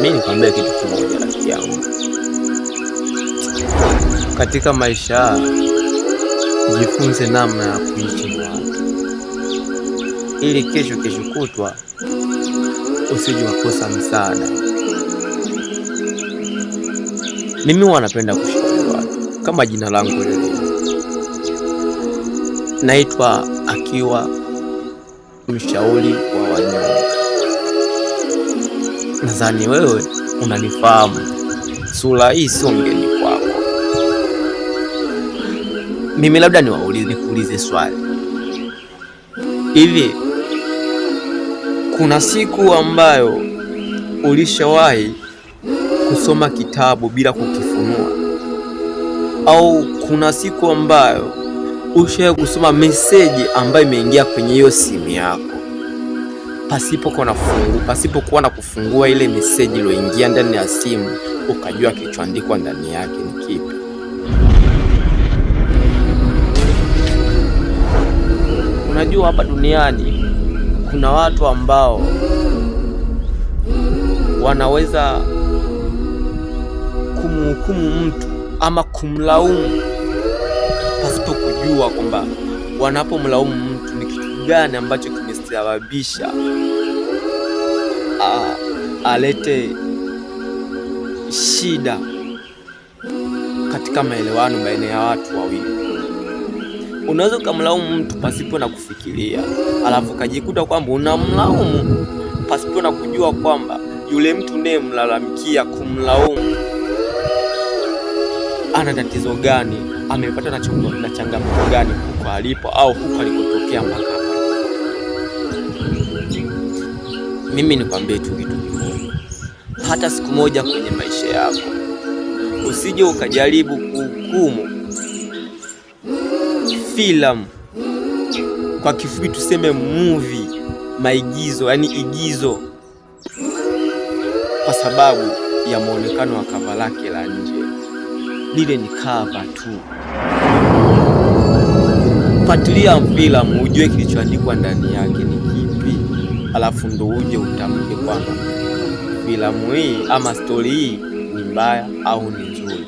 Mimi nikwambia kitu kimoja rafiki yangu, katika maisha jifunze namna ya kuishi na watu, ili kesho kutwa usije ukakosa msaada. Mimi huwa napenda kushauri watu, kama jina langu lilivyo, naitwa Akiwa, mshauri wa wanyonge. Nadhani wewe unanifahamu, sura hii sio ngeni kwako. Mimi labda nikuulize swali hivi, kuna siku ambayo ulishawahi kusoma kitabu bila kukifunua? Au kuna siku ambayo ushawahi kusoma meseji ambayo imeingia kwenye hiyo simu yako pasipokuwa na kufungua ile meseji iliyoingia ndani ya simu ukajua kilichoandikwa ndani yake ni kipi? Unajua hapa duniani kuna watu ambao wanaweza kumhukumu mtu ama kumlaumu pasipo kujua kwamba wanapomlaumu mtu ni kitu gani ambacho kimesababisha alete shida katika maelewano baina ya watu wawili. Unaweza kumlaumu mtu pasipo na kufikiria, alafu kajikuta kwamba unamlaumu pasipo na kujua kwamba yule mtu ndiye mlalamikia kumlaumu ana tatizo gani, amepata na changamoto gani huko alipo au huko alikotokea mpaka hapa. Mimi nikwambie tu kitu kimoja, hata siku moja kwenye maisha yako usije ukajaribu kuhukumu filamu, kwa kifupi tuseme movie, maigizo, yani igizo, kwa sababu ya muonekano wa cover lake la nje. Lile ni cover tu. Fuatilia filamu ujue kilichoandikwa ndani yake ni kipi, alafu ndo uje utamke kwamba filamu hii ama story hii ni mbaya au ni nzuri.